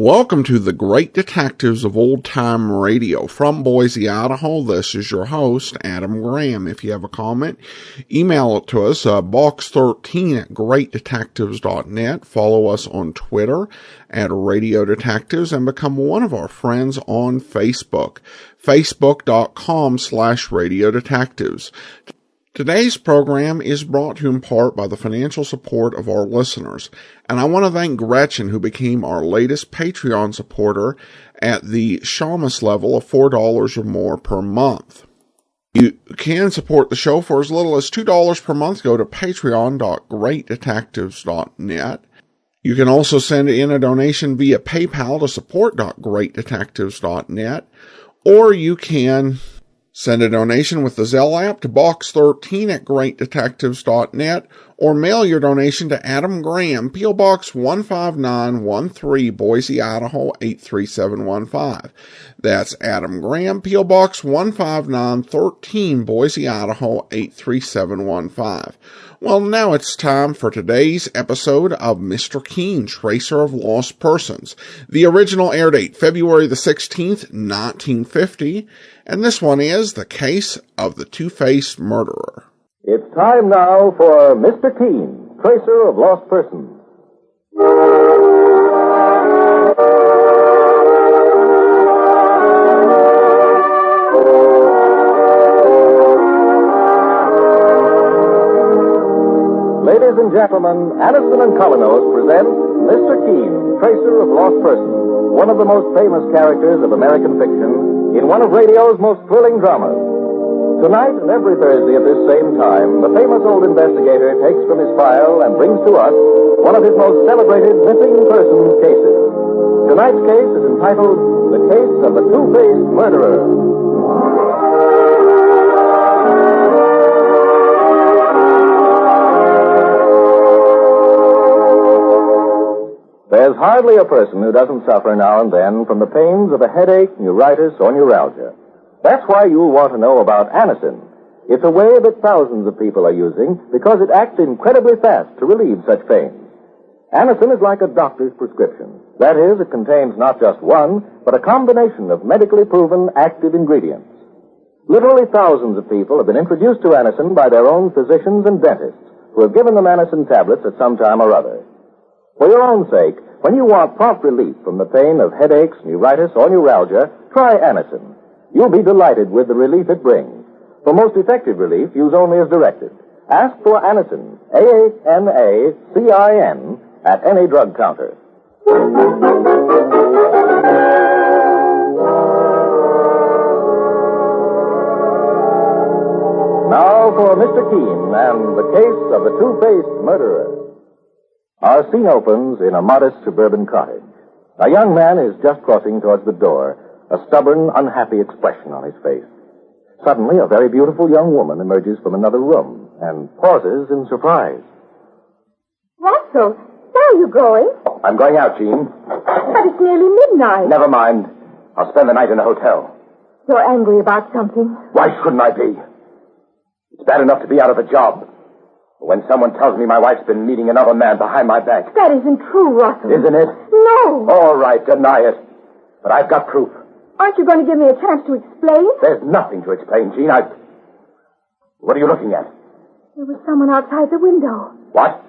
Welcome to the Great Detectives of Old Time Radio. From Boise, Idaho, this is your host, Adam Graham. If you have a comment, email it to us, box13@greatdetectives.net. Follow us on Twitter at Radio Detectives and become one of our friends on Facebook, facebook.com/Radio Detectives. Today's program is brought to you in part by the financial support of our listeners, and I want to thank Gretchen, who became our latest Patreon supporter at the Shamus level of $4 or more per month. You can support the show for as little as $2 per month. Go to patreon.greatdetectives.net. You can also send in a donation via PayPal to support.greatdetectives.net, or you can send a donation with the Zelle app to box13@greatdetectives.net, or mail your donation to Adam Graham, P.O. Box 15913, Boise, Idaho 83715. That's Adam Graham, P.O. Box 15913, Boise, Idaho 83715. Well, now it's time for today's episode of Mr. Keen, Tracer of Lost Persons. The original air date, February the 16th, 1950, and this one is The Case of the Two-Faced Murderer. It's time now for Mr. Keen, Tracer of Lost Persons. Ladies and gentlemen, Aniston and Colinos present Mr. Keen, Tracer of Lost Persons, one of the most famous characters of American fiction in one of radio's most thrilling dramas. Tonight and every Thursday at this same time, the famous old investigator takes from his file and brings to us one of his most celebrated missing persons cases. Tonight's case is entitled The Case of the Two-Faced Murderer. There's hardly a person who doesn't suffer now and then from the pains of a headache, neuritis, or neuralgia. That's why you'll want to know about Anacin. It's a way that thousands of people are using because it acts incredibly fast to relieve such pains. Anacin is like a doctor's prescription. That is, it contains not just one, but a combination of medically proven active ingredients. Literally thousands of people have been introduced to Anacin by their own physicians and dentists who have given them Anacin tablets at some time or other. For your own sake, when you want prompt relief from the pain of headaches, neuritis, or neuralgia, try Anacin. You'll be delighted with the relief it brings. For most effective relief, use only as directed. Ask for Anacin, A-N-A-C-I-N, at any drug counter. Now for Mr. Keen and the case of the two-faced murderer. Our scene opens in a modest suburban cottage. A young man is just crossing towards the door, a stubborn, unhappy expression on his face. Suddenly, a very beautiful young woman emerges from another room and pauses in surprise. Russell, where are you going? I'm going out, Jean. But it's nearly midnight. Never mind. I'll spend the night in a hotel. You're angry about something. Why shouldn't I be? It's bad enough to be out of a job. When someone tells me my wife's been meeting another man behind my back. That isn't true, Russell. Isn't it? No. All right, deny it. But I've got proof. Aren't you going to give me a chance to explain? There's nothing to explain, Jean. What are you looking at? There was someone outside the window. What?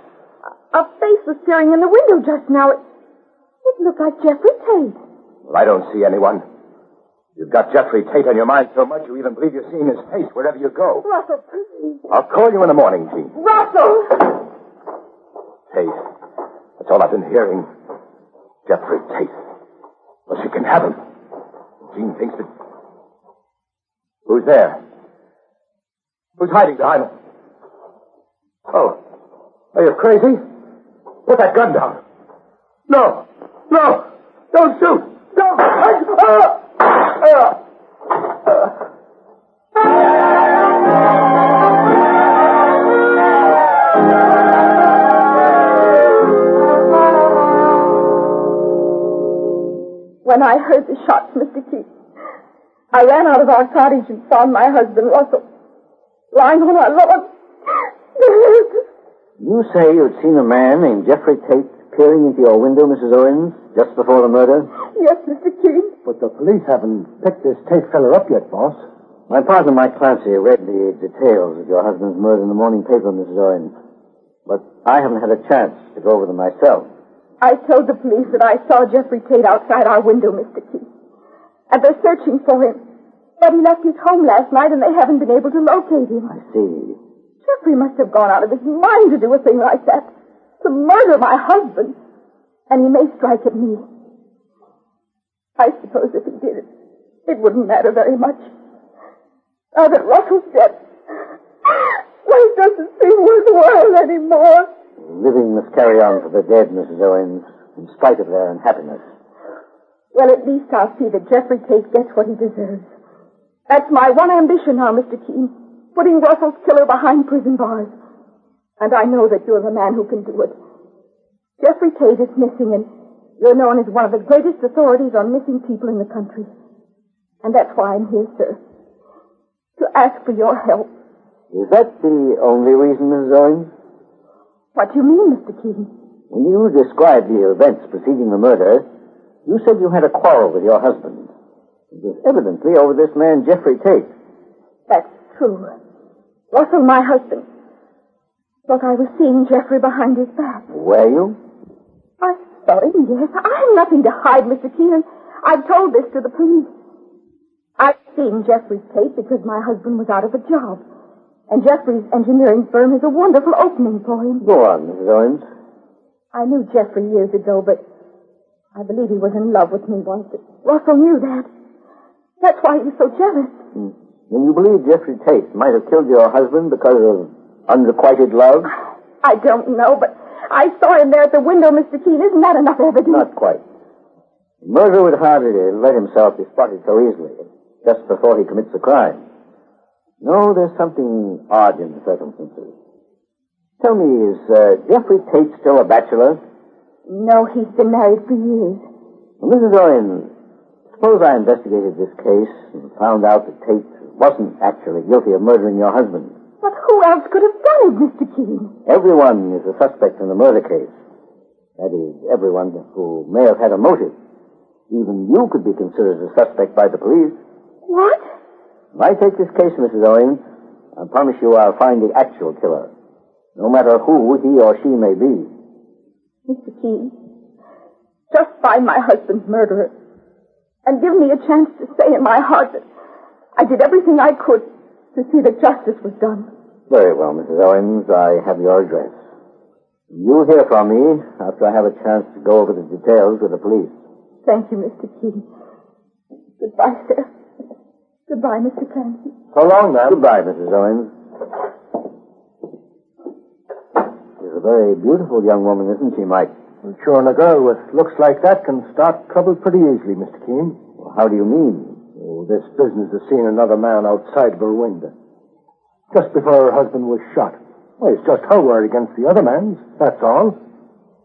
A face was staring in the window just now. It looked like Jeffrey Tate. Well, I don't see anyone. You've got Jeffrey Tate on your mind so much you even believe you're seeing his face wherever you go. Russell, please. I'll call you in the morning, Jean. Russell! Tate. That's all I've been hearing. Jeffrey Tate. Well, she can have him. Jean thinks that... Who's there? Who's hiding behind him? Oh. Are you crazy? Put that gun down. No. No. Don't shoot. Don't. When I heard the shots, Mr. Keith, I ran out of our cottage and found my husband, Russell, lying on our lawn. You say you'd seen a man named Jeffrey Tate peering into your window, Mrs. Owens, just before the murder? Yes, Mr. Keene. But the police haven't picked this Tate feller up yet, boss. My partner, Mike Clancy, read the details of your husband's murder in the morning paper, Mrs. Owens. But I haven't had a chance to go over them myself. I told the police that I saw Jeffrey Tate outside our window, Mr. Keene. And they're searching for him. But he left his home last night and they haven't been able to locate him. I see. Jeffrey must have gone out of his mind to do a thing like that. To murder my husband. And he may strike at me. I suppose if he did it, it wouldn't matter very much. Now that Russell's dead, life doesn't seem worthwhile anymore. Living must carry on for the dead, Mrs. Owens, in spite of their unhappiness. Well, at least I'll see that Jeffrey Tate gets what he deserves. That's my one ambition now, Mr. Keene. Putting Russell's killer behind prison bars. And I know that you're the man who can do it. Jeffrey Tate is missing, and you're known as one of the greatest authorities on missing people in the country. And that's why I'm here, sir. To ask for your help. Is that the only reason, Mrs. Owens? What do you mean, Mr. Keene? When you described the events preceding the murder, you said you had a quarrel with your husband. It was evidently over this man, Jeffrey Tate. That's true. Russell, my husband. Look, I was seeing Jeffrey behind his back. Were you? I saw him, yes. I have nothing to hide, Mr. Keene. I've told this to the police. I've seen Jeffrey Tate because my husband was out of a job. And Jeffrey's engineering firm has a wonderful opening for him. Go on, Mrs. Owens. I knew Jeffrey years ago, but I believe he was in love with me once. Russell knew that. That's why he was so jealous. Then you believe Jeffrey Tate might have killed your husband because of unrequited love? I don't know, but I saw him there at the window, Mr. Keene. Isn't that enough evidence? Not quite. A murderer would hardly let himself be spotted so easily, just before he commits a crime. No, there's something odd in the circumstances. Tell me, is Jeffrey Tate still a bachelor? No, he's been married for years. Well, Mrs. Owens, suppose I investigated this case and found out that Tate wasn't actually guilty of murdering your husband. But who else could have done it, Mr. Keene? Everyone is a suspect in the murder case. That is, everyone who may have had a motive. Even you could be considered a suspect by the police. What? If I take this case, Mrs. Owens, I promise you I'll find the actual killer, no matter who he or she may be. Mr. Keene, just find my husband's murderer and give me a chance to say in my heart that I did everything I could to see that justice was done. Very well, Mrs. Owens. I have your address. You'll hear from me after I have a chance to go over the details with the police. Thank you, Mr. Keene. Goodbye, sir. Goodbye, Mr. Clancy. So long, ma'am. Goodbye, Mrs. Owens. She's a very beautiful young woman, isn't she, Mike? Well, sure, and a girl with looks like that can start trouble pretty easily, Mr. Keene. Well, how do you mean? Oh, this business of seeing another man outside of her window. Just before her husband was shot. Well, it's just her word against the other man's, that's all.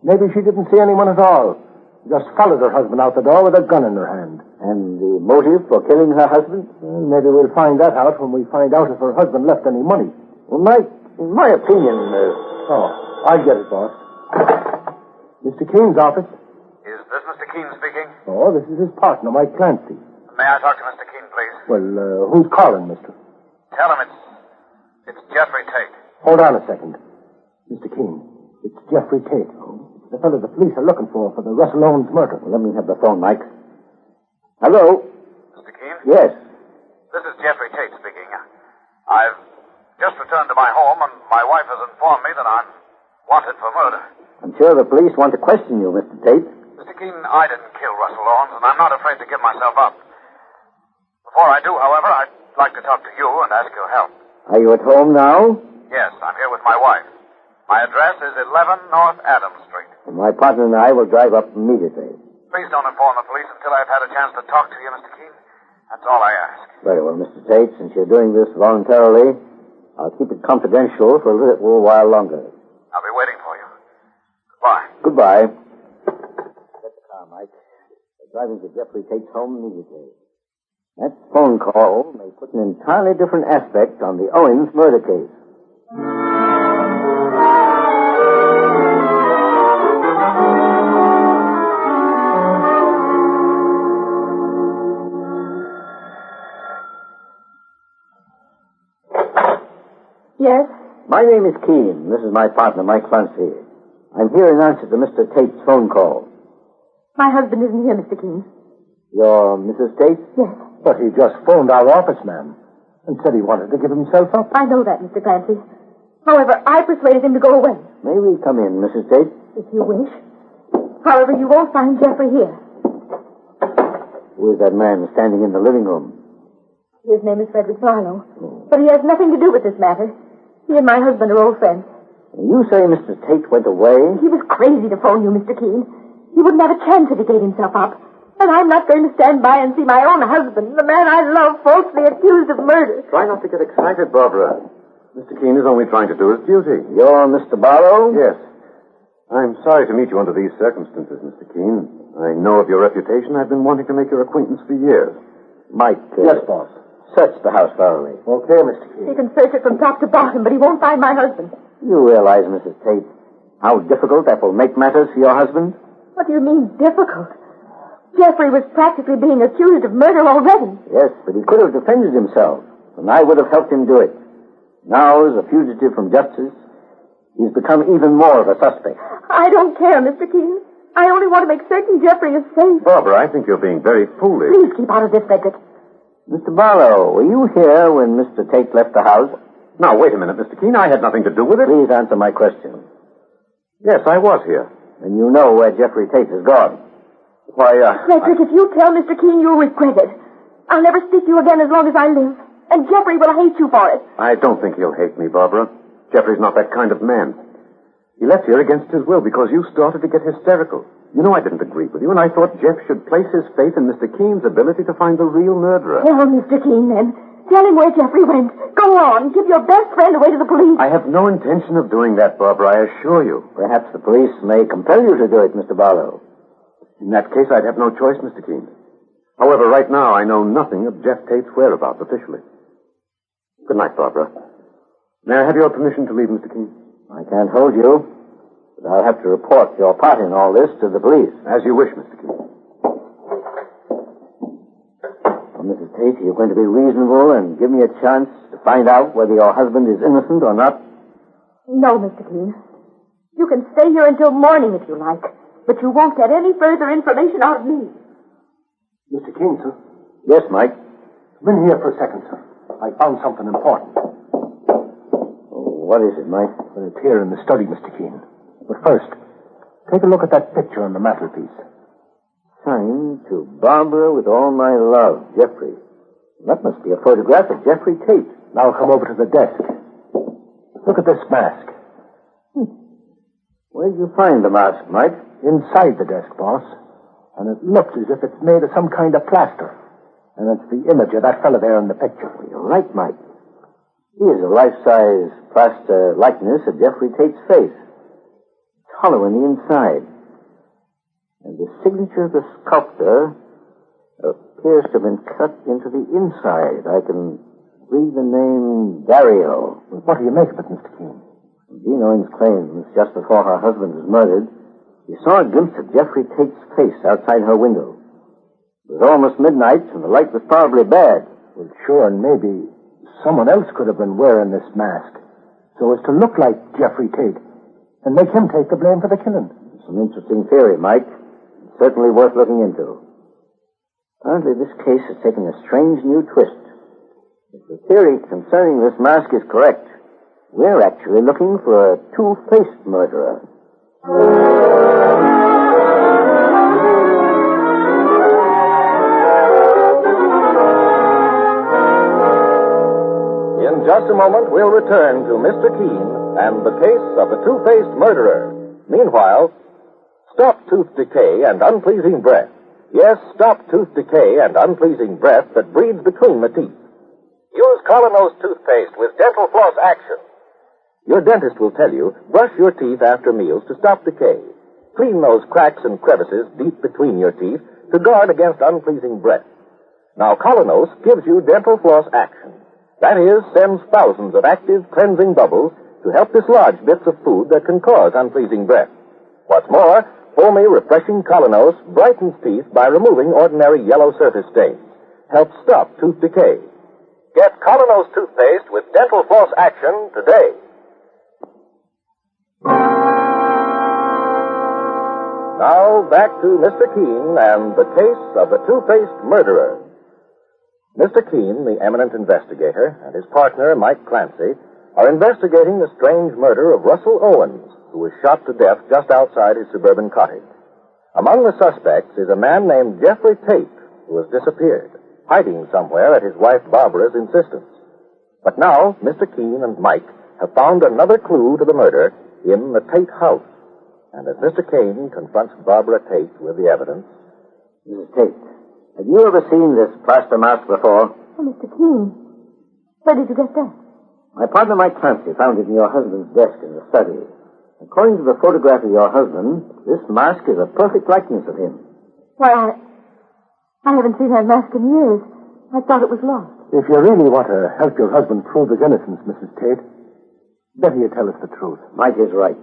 Maybe she didn't see anyone at all. Just followed her husband out the door with a gun in her hand. And the motive for killing her husband? Well, maybe we'll find that out when we find out if her husband left any money. Well, Mike, in my opinion... Oh, I'll get it, boss. Mr. Keene's office. Is this Mr. Keene speaking? Oh, this is his partner, Mike Clancy. May I talk to Mr. Keene, please? Well, who's calling, mister? Tell him it's Jeffrey Tate. Hold on a second. Mr. Keene, it's Jeffrey Tate. It's the fellow the police are looking for the Russell Owens murder. Well, let me have the phone, Mike. Hello? Mr. Keene? Yes. This is Jeffrey Tate speaking. I've just returned to my home, and my wife has informed me that I'm wanted for murder. I'm sure the police want to question you, Mr. Tate. Mr. Keene, I didn't kill Russell Owens, and I'm not afraid to give myself up. Before I do, however, I'd like to talk to you and ask your help. Are you at home now? Yes, I'm here with my wife. My address is 11 North Adams Street. My partner and I will drive up immediately. Please don't inform the police until I've had a chance to talk to you, Mr. Keene. That's all I ask. Very well, Mr. Tate. Since you're doing this voluntarily, I'll keep it confidential for a little while longer. I'll be waiting for you. Goodbye. Goodbye. Get the car, Mike. We're driving to Jeffrey Tate's home immediately. That phone call may put an entirely different aspect on the Owens murder case. Yes? My name is Keene. This is my partner, Mike Clancy. I'm here in answer to Mr. Tate's phone call. My husband isn't here, Mr. Keene. You're Mrs. Tate? Yes. But he just phoned our office, ma'am, and said he wanted to give himself up. I know that, Mr. Clancy. However, I persuaded him to go away. May we come in, Mrs. Tate? If you wish. However, you won't find Jeffrey here. Who is that man standing in the living room? His name is Frederick Barlow. But he has nothing to do with this matter. He and my husband are old friends. You say Mr. Tate went away? He was crazy to phone you, Mr. Keene. He wouldn't have a chance if he gave himself up. And I'm not going to stand by and see my own husband, the man I love, falsely accused of murder. Try not to get excited, Barbara. Mr. Keene is only trying to do his duty. You're Mr. Barlow? Yes. I'm sorry to meet you under these circumstances, Mr. Keene. I know of your reputation. I've been wanting to make your acquaintance for years. Mike. Yes, boss. Search the house thoroughly. Okay, Mr. Keene. He can search it from top to bottom, but he won't find my husband. You realize, Mrs. Tate, how difficult that will make matters for your husband? What do you mean, difficult? Jeffrey was practically being accused of murder already. Yes, but he could have defended himself, and I would have helped him do it. Now, as a fugitive from justice, he's become even more of a suspect. I don't care, Mr. Keene. I only want to make certain Jeffrey is safe. Barbara, I think you're being very foolish. Please keep out of this, Frederick. Mr. Barlow, were you here when Mr. Tate left the house? Now, wait a minute, Mr. Keene. I had nothing to do with it. Please answer my question. Yes, I was here. And you know where Jeffrey Tate has gone. Why, Frederick, if you tell Mr. Keene, you'll regret it. I'll never speak to you again as long as I live. And Jeffrey will hate you for it. I don't think he'll hate me, Barbara. Jeffrey's not that kind of man. He left here against his will because you started to get hysterical. You know I didn't agree with you, and I thought Jeff should place his faith in Mr. Keene's ability to find the real murderer. Tell Mr. Keene, then. Tell him where Jeffrey went. Go on. Give your best friend away to the police. I have no intention of doing that, Barbara, I assure you. Perhaps the police may compel you to do it, Mr. Barlow. In that case, I'd have no choice, Mr. Keene. However, right now, I know nothing of Jeff Tate's whereabouts officially. Good night, Barbara. May I have your permission to leave, Mr. Keene? I can't hold you, but I'll have to report your part in all this to the police. As you wish, Mr. Keene. Well, Mrs. Tate, you're going to be reasonable and give me a chance to find out whether your husband is innocent or not? No, Mr. Keene. You can stay here until morning if you like, but you won't get any further information out of me. Mr. Keene, sir. Yes, Mike. Come in here for a second, sir. I found something important. What is it, Mike? Well, it's here in the study, Mr. Keene. But first, take a look at that picture on the mantelpiece. Signed to Barbara with all my love, Jeffrey. That must be a photograph of Jeffrey Tate. Now come over to the desk. Look at this mask. Where did you find the mask, Mike? Inside the desk, boss. And it looks as if it's made of some kind of plaster. And it's the image of that fellow there in the picture. Well, you're right, Mike. He is a life-size plaster likeness of Jeffrey Tate's face. It's hollow in the inside. And the signature of the sculptor appears to have been cut into the inside. I can read the name Dario. Well, what do you make of it, Mr. Keene? Dean Owens claims just before her husband was murdered, she saw a glimpse of Jeffrey Tate's face outside her window. It was almost midnight, and the light was probably bad. Well, sure, and maybe someone else could have been wearing this mask so as to look like Jeffrey Tate and make him take the blame for the killing. It's an interesting theory, Mike. It's certainly worth looking into. Apparently, this case has taken a strange new twist. If the theory concerning this mask is correct, we're actually looking for a two-faced murderer. In just a moment, we'll return to Mr. Keene and the case of the two-faced murderer. Meanwhile, stop tooth decay and unpleasing breath. Yes, stop tooth decay and unpleasing breath that breeds between the teeth. Use Colonos toothpaste with dental floss action. Your dentist will tell you, brush your teeth after meals to stop decay. Clean those cracks and crevices deep between your teeth to guard against unpleasing breath. Now, Colonos gives you dental floss action. That is, sends thousands of active, cleansing bubbles to help dislodge bits of food that can cause unpleasing breath. What's more, foamy, refreshing Colonos brightens teeth by removing ordinary yellow surface stains. Helps stop tooth decay. Get Colonos toothpaste with dental floss action today. Now back to Mr. Keene and the case of the two-faced murderer. Mr. Keene, the eminent investigator, and his partner, Mike Clancy, are investigating the strange murder of Russell Owens, who was shot to death just outside his suburban cottage. Among the suspects is a man named Jeffrey Tate, who has disappeared, hiding somewhere at his wife Barbara's insistence. But now, Mr. Keene and Mike have found another clue to the murder in the Tate house. And as Mr. Keene confronts Barbara Tate with the evidence... Mrs. Tate, have you ever seen this plaster mask before? Oh, Mr. Keene, where did you get that? My partner, Mike Clancy, found it in your husband's desk in the study. According to the photograph of your husband, this mask is a perfect likeness of him. Why, I haven't seen that mask in years. I thought it was lost. If you really want to help your husband prove his innocence, Mrs. Tate, better you tell us the truth. Mike is right.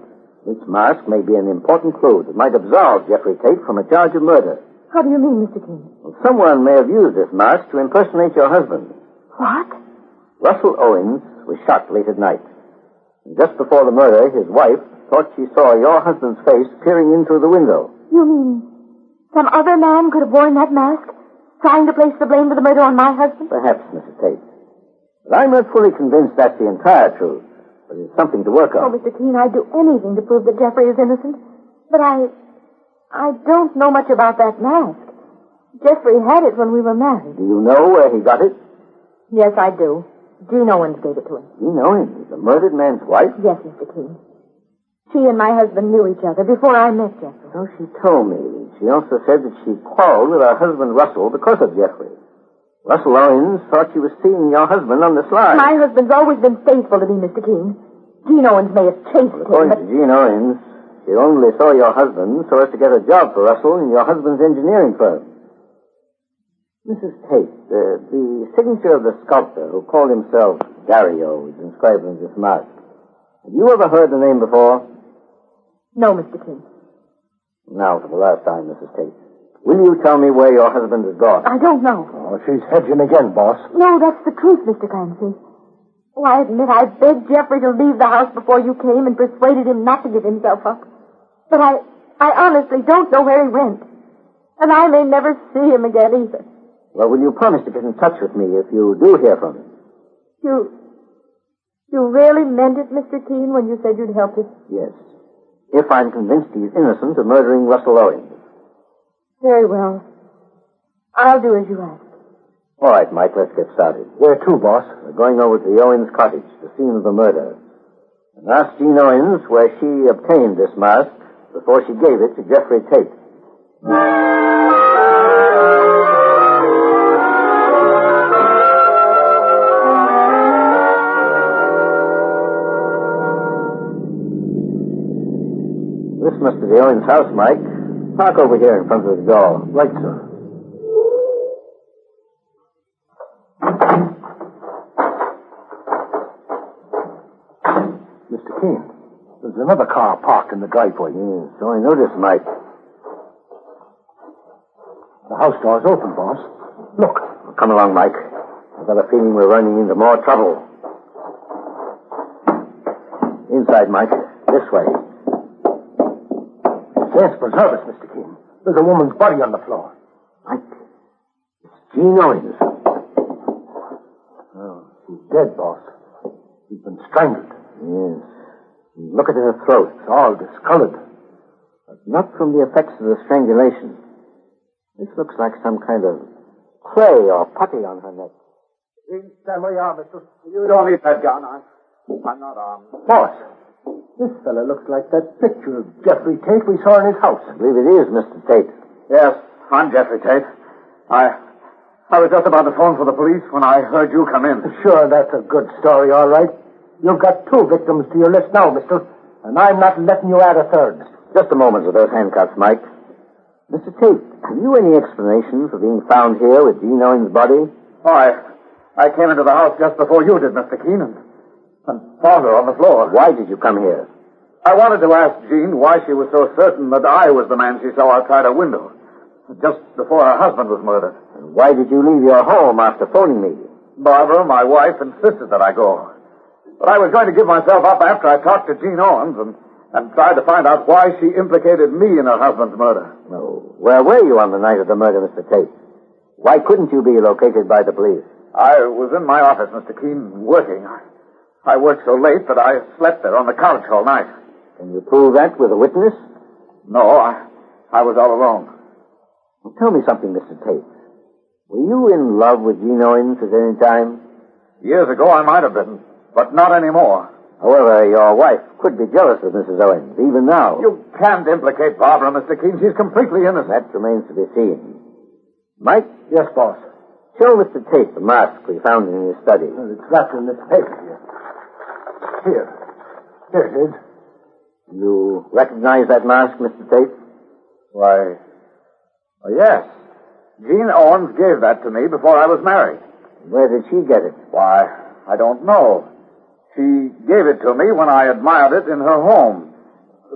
This mask may be an important clue that might absolve Jeffrey Tate from a charge of murder. How do you mean, Mr. Keene? Well, someone may have used this mask to impersonate your husband. What? Russell Owens was shot late at night. And just before the murder, his wife thought she saw your husband's face peering in through the window. You mean some other man could have worn that mask, trying to place the blame for the murder on my husband? Perhaps, Mrs. Tate. But I'm not fully convinced that's the entire truth. But it's something to work Oh, on. Mr. Keene, I'd do anything to prove that Jeffrey is innocent. But I don't know much about that mask. Jeffrey had it when we were married. Do you know where he got it? Yes, I do. Jean Owens gave it to him. Jean Owens, the murdered man's wife? Yes, Mr. Keene. She and my husband knew each other before I met Jeffrey. So she told me. She also said that she quarreled with her husband Russell because of Jeffrey. Russell Owens thought she was seeing your husband on the sly. My husband's always been faithful to me, Mr. Keene. Jean Owens may have chased him, According but... to Jean Owens, she only saw your husband so as to get a job for Russell in your husband's engineering firm. Mrs. Tate, the signature of the sculptor who called himself Dario is inscribed on this mask. Have you ever heard the name before? No, Mr. Keene. Now, for the last time, Mrs. Tate. Will you tell me where your husband has gone? I don't know. Oh, she's hedging again, boss. No, that's the truth, Mr. Clancy. Oh, I admit I begged Jeffrey to leave the house before you came and persuaded him not to give himself up. But I honestly don't know where he went. And I may never see him again either. Well, will you promise to get in touch with me if you do hear from him? You really meant it, Mr. Keene, when you said you'd help him? Yes. If I'm convinced he's innocent of murdering Russell Owens. Very well. I'll do as you ask. All right, Mike, let's get started. Where to, boss? We're going over to the Owens cottage, the scene of the murder. And ask Jean Owens where she obtained this mask before she gave it to Jeffrey Tate. This must be the Owens house, Mike. Park over here in front of the door. Right, sir. Mr. Keene, there's another car parked in the driveway. Yes, so I noticed, Mike. The house door's open, boss. Look. Come along, Mike. I've got a feeling we're running into more trouble. Inside, Mike. This way. Yes, preserve us, Mr. Keene. There's a woman's body on the floor. Mike, it's Jean Owens. Oh, she's dead, boss. She's been strangled. Yes. Look at her throat. It's all discolored. But not from the effects of the strangulation. This looks like some kind of clay or putty on her neck. Stand where you are, mister. You don't need that gun. I'm not armed. Boss, this fella looks like that picture of Jeffrey Tate we saw in his house. I believe it is, Mr. Tate. Yes, I'm Jeffrey Tate. I was just about to phone for the police when I heard you come in. Sure, that's a good story, all right. You've got 2 victims to your list now, mister, and I'm not letting you add a third. Just a moment with those handcuffs, Mike. Mr. Tate, have you any explanation for being found here with Jean Owens' body? Oh, I came into the house just before you did, Mr. Keene, and found her on the floor. Why did you come here? I wanted to ask Jean why she was so certain that I was the man she saw outside her window, just before her husband was murdered. And why did you leave your home after phoning me? Barbara, my wife, insisted that I go. But I was going to give myself up after I talked to Jean Owens and tried to find out why she implicated me in her husband's murder. No. Where were you on the night of the murder, Mr. Tate? Why couldn't you be located by the police? I was in my office, Mr. Keene, working. I worked so late that I slept there on the couch all night. Can you prove that with a witness? No, I was all alone. Well, tell me something, Mr. Tate. Were you in love with Jean Owens at any time? Years ago I might have been, but not anymore. However, your wife could be jealous of Mrs. Owens, even now. You can't implicate Barbara, Mr. Keene. She's completely innocent. That remains to be seen. Mike? Yes, boss. Show Mr. Tate the mask we found in his study. Well, it's wrapped in this paper here. Here it is. You recognize that mask, Mr. Tate? Why, yes. Jean Owens gave that to me before I was married. Where did she get it? Why, I don't know. She gave it to me when I admired it in her home.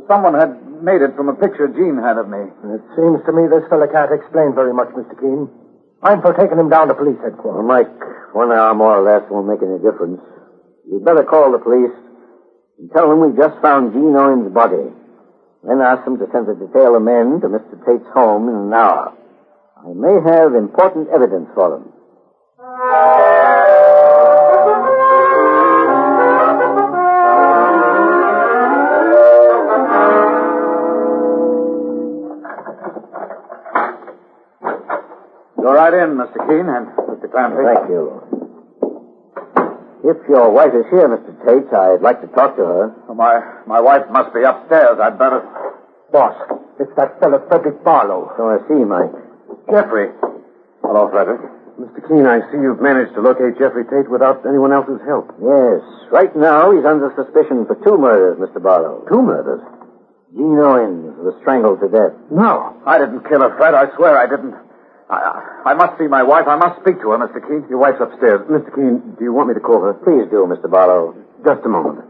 Someone had made it from a picture Jean had of me. It seems to me this fella can't explain very much, Mr. Keene. I'm for taking him down to police headquarters. Well, Mike, 1 hour more or less won't make any difference. You'd better call the police and tell them we just found Jean Owens' body. Then ask them to send a detail of men to Mr. Tate's home in an hour. I may have important evidence for them. Go right in, Mr. Keene and Mr. Clancy. Thank you. If your wife is here, Mr. Tate, I'd like to talk to her. Oh, my wife must be upstairs. I'd better... Boss, it's that fella Frederick Barlow. So I see, Mike. Jeffrey. Hello, Frederick. Mr. Keene, I see you've managed to locate Jeffrey Tate without anyone else's help. Yes. Right now, he's under suspicion for 2 murders, Mr. Barlow. 2 murders? Jean Owens was strangled to death. No, I didn't kill her, Fred. I swear I didn't. I must see my wife. I must speak to her, Mr. Keene. Your wife's upstairs. Mr. Keene, do you want me to call her? Please do, Mr. Barlow. Just a moment.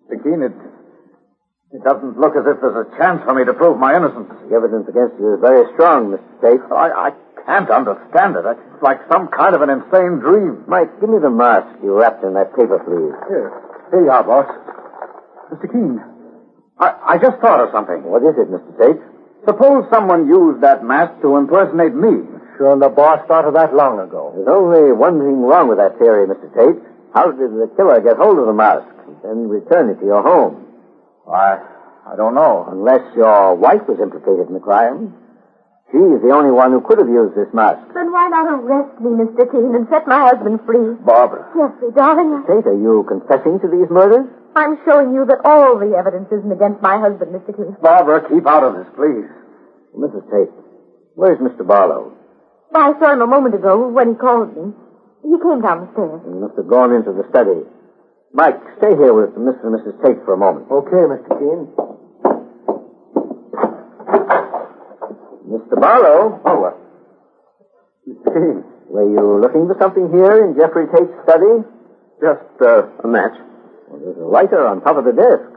Mr. Keene, it doesn't look as if there's a chance for me to prove my innocence. The evidence against you is very strong, Mr. Tate. I can't understand it. It's like some kind of an insane dream. Mike, give me the mask you wrapped in that paper, please. Here you are, boss. Mr. Keene, I just thought of something. What is it, Mr. Tate? Suppose someone used that mask to impersonate me. Sure, the boss thought of that long ago. There's only one thing wrong with that theory, Mr. Tate. How did the killer get hold of the mask and then return it to your home? I don't know. Unless your wife was implicated in the crime. She's the only one who could have used this mask. Then why not arrest me, Mr. Keene, and set my husband free? Barbara. Jeffrey, darling, Tate, are you confessing to these murders? I'm showing you that all the evidence isn't against my husband, Mr. Keene. Barbara, keep out of this, please. Mrs. Tate, where's Mr. Barlow? I saw him a moment ago when he called me. He came down the stairs. He must have gone into the study. Mike, stay here with Mr. and Mrs. Tate for a moment. Okay, Mr. Keene. Mr. Barlow? Oh, Mr. Keene. Were you looking for something here in Jeffrey Tate's study? Just, a match. Well, there's a lighter on top of the desk.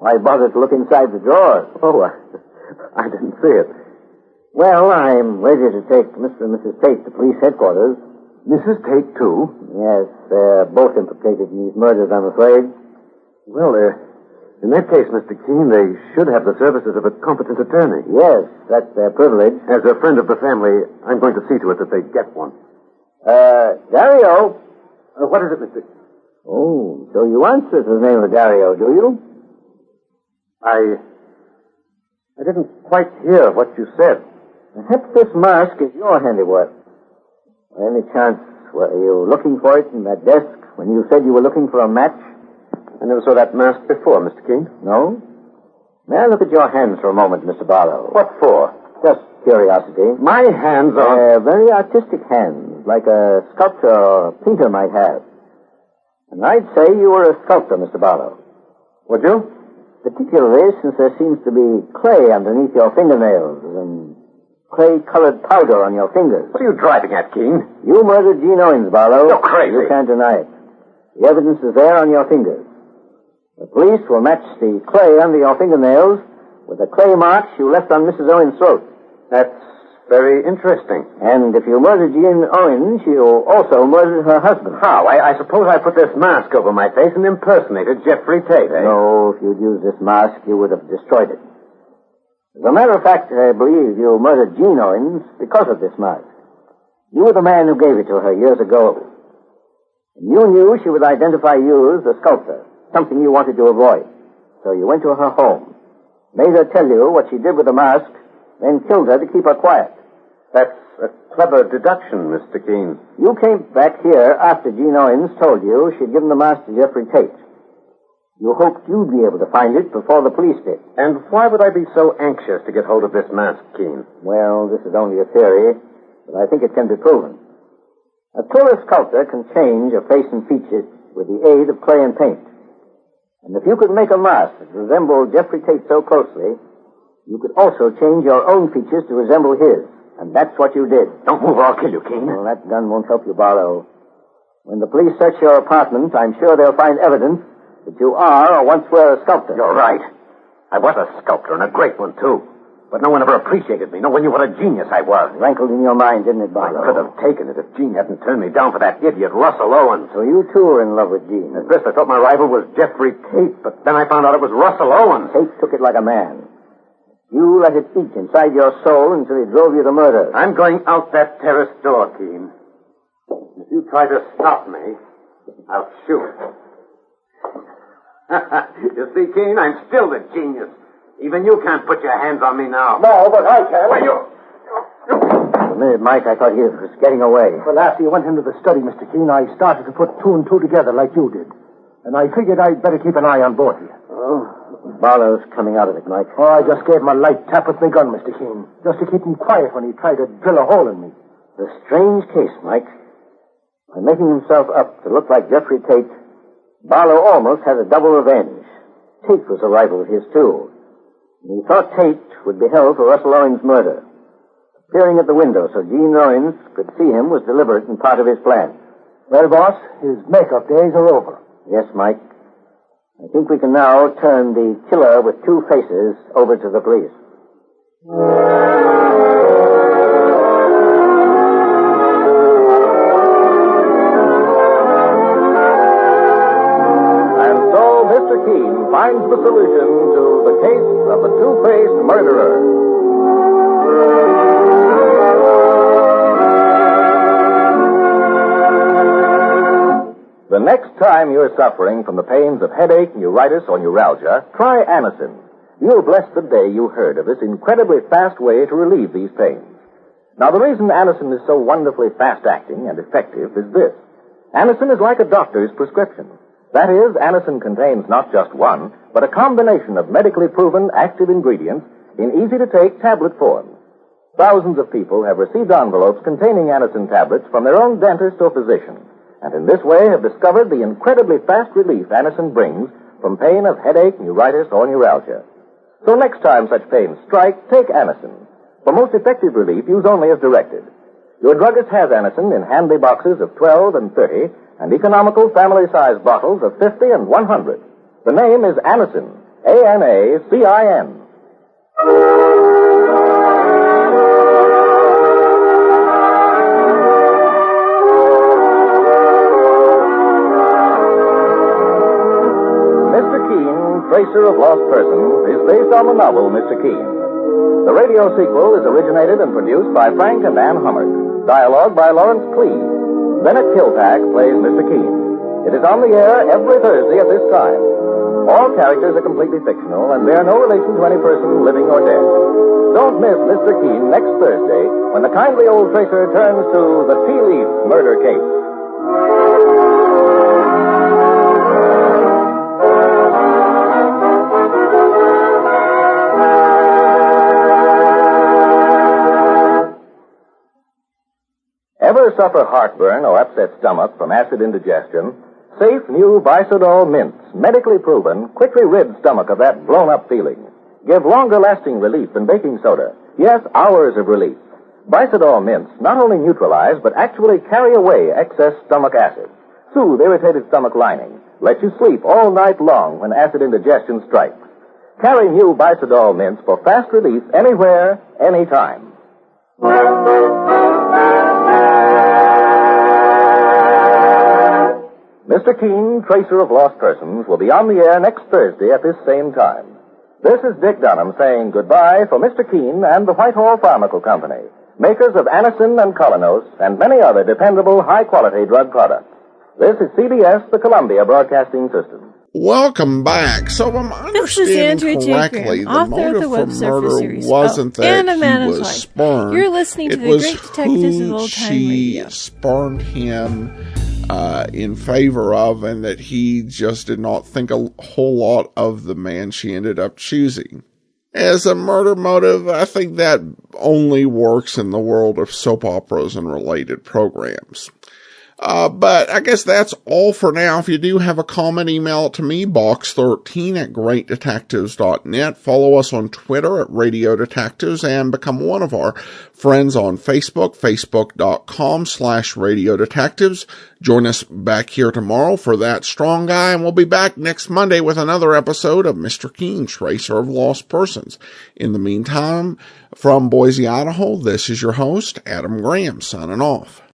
Why bother to look inside the drawers? Oh, I didn't see it. Well, I'm ready to take Mr. and Mrs. Tate to police headquarters. Mrs. Tate, too? Yes, they're both implicated in these murders, I'm afraid. Well, in that case, Mr. Keene, they should have the services of a competent attorney. Yes, that's their privilege. As a friend of the family, I'm going to see to it that they get one. Dario. What is it, Mr. Oh, so you answer to the name of Dario, do you? I didn't quite hear what you said. Perhaps this mask is your handiwork. By any chance, were you looking for it in that desk when you said you were looking for a match? I never saw that mask before, Mr. Keene. No? May I look at your hands for a moment, Mr. Barlow? What for? Just curiosity. My hands are... very artistic hands, like a sculptor or a painter might have. And I'd say you were a sculptor, Mr. Barlow. Would you? Particularly since there seems to be clay underneath your fingernails and clay-colored powder on your fingers. What are you driving at, Keene? You murdered Jean Owens, Barlow. You're crazy. You can't deny it. The evidence is there on your fingers. The police will match the clay under your fingernails with the clay marks you left on Mrs. Owens' throat. That's very interesting. And if you murdered Jean Owens, you also murdered her husband. How? I suppose I put this mask over my face and impersonated Jeffrey Tate, eh? No, if you'd used this mask, you would have destroyed it. As a matter of fact, I believe you murdered Jean Owens because of this mask. You were the man who gave it to her years ago. And you knew she would identify you as the sculptor, something you wanted to avoid. So you went to her home, made her tell you what she did with the mask, then killed her to keep her quiet. That's a clever deduction, Mr. Keene. You came back here after Jean Owens told you she'd given the mask to Jeffrey Tate. You hoped you'd be able to find it before the police did. And why would I be so anxious to get hold of this mask, Keene? Well, this is only a theory, but I think it can be proven. A tourist sculptor can change a face and features with the aid of clay and paint. And if you could make a mask that resembled Jeffrey Tate so closely, you could also change your own features to resemble his. And that's what you did. Don't move or I'll kill you, Keene. Well, that gun won't help you, Barlow. When the police search your apartment, I'm sure they'll find evidence that you are or once were a sculptor. You're right. I was a sculptor, and a great one, too. But no one ever appreciated me. No one knew what a genius I was. It rankled in your mind, didn't it, Barlow? I could have taken it if Jean hadn't turned me down for that idiot Russell Owens. So you, too, were in love with Jean. At first, I thought my rival was Jeffrey Tate, but then I found out it was Russell Owens. Tate took it like a man. You let it eat inside your soul until he drove you to murder. I'm going out that terrace door, Keene. If you try to stop me, I'll shoot. You see, Keene, I'm still the genius. Even you can't put your hands on me now. No, but I can. Why, you... For a minute, Mike, I thought he was getting away. Well, after you went into the study, Mr. Keene, I started to put two and two together like you did. And I figured I'd better keep an eye on both of you. Oh, Barlow's coming out of it, Mike. Oh, I just gave him a light tap with my gun, Mr. Keene, just to keep him quiet when he tried to drill a hole in me. A strange case, Mike. By making himself up to look like Jeffrey Tate, Barlow almost had a double revenge. Tate was a rival of his, too. And he thought Tate would be held for Russell Owens' murder. Appearing at the window so Jean Owens could see him was deliberate and part of his plan. Well, boss, his makeup days are over. Yes, Mike. I think we can now turn the killer with two faces over to the police. And so Mr. Keene finds the solution to the case of the two-faced murderer. The next time you're suffering from the pains of headache, neuritis, or neuralgia, try Anacin. You'll bless the day you heard of this incredibly fast way to relieve these pains. Now, the reason Anacin is so wonderfully fast-acting and effective is this. Anacin is like a doctor's prescription. That is, Anacin contains not just one, but a combination of medically proven active ingredients in easy-to-take tablet form. Thousands of people have received envelopes containing Anacin tablets from their own dentist or physician, and in this way have discovered the incredibly fast relief Anacin brings from pain of headache, neuritis, or neuralgia. So next time such pains strike, take Anacin. For most effective relief, use only as directed. Your druggist has Anacin in handy boxes of 12 and 30 and economical family-sized bottles of 50 and 100. The name is Anacin, A-N-A-C-I-N. Tracer of Lost Persons is based on the novel Mr. Keene. The radio sequel is originated and produced by Frank and Ann Hummert. Dialogue by Lawrence Cleave. Bennett Kilpack plays Mr. Keene. It is on the air every Thursday at this time. All characters are completely fictional and bear no relation to any person living or dead. Don't miss Mr. Keene next Thursday when the kindly old tracer turns to the Tea Leaf murder case. Ever suffer heartburn or upset stomach from acid indigestion? Safe new Bisodol mints, medically proven, quickly rid stomach of that blown-up feeling. Give longer-lasting relief than baking soda. Yes, hours of relief. Bisodol mints not only neutralize, but actually carry away excess stomach acid. Soothe irritated stomach lining. Let you sleep all night long when acid indigestion strikes. Carry new Bisodol mints for fast relief anywhere, anytime. Mr. Keene, Tracer of Lost Persons, will be on the air next Thursday at this same time. This is Dick Dunham saying goodbye for Mr. Keene and the Whitehall Pharmaceutical Company, makers of Anacin and Colonos and many other dependable, high-quality drug products. This is CBS, the Columbia Broadcasting System. Welcome back. So if I'm understanding correctly, the motive for murder wasn't that he was spurned. You're listening to the Great Detectives of Old Time Radio. She spurned him in favor of, and that he just did not think a whole lot of the man she ended up choosing. As a murder motive, I think that only works in the world of soap operas and related programs. But I guess that's all for now. If you do have a comment, email it to me, box13@greatdetectives.net. Follow us on Twitter at Radio Detectives and become one of our friends on Facebook, facebook.com/Radio Detectives. Join us back here tomorrow for That Strong Guy, and we'll be back next Monday with another episode of Mr. Keene, Tracer of Lost Persons. In the meantime, from Boise, Idaho, this is your host, Adam Graham, signing off.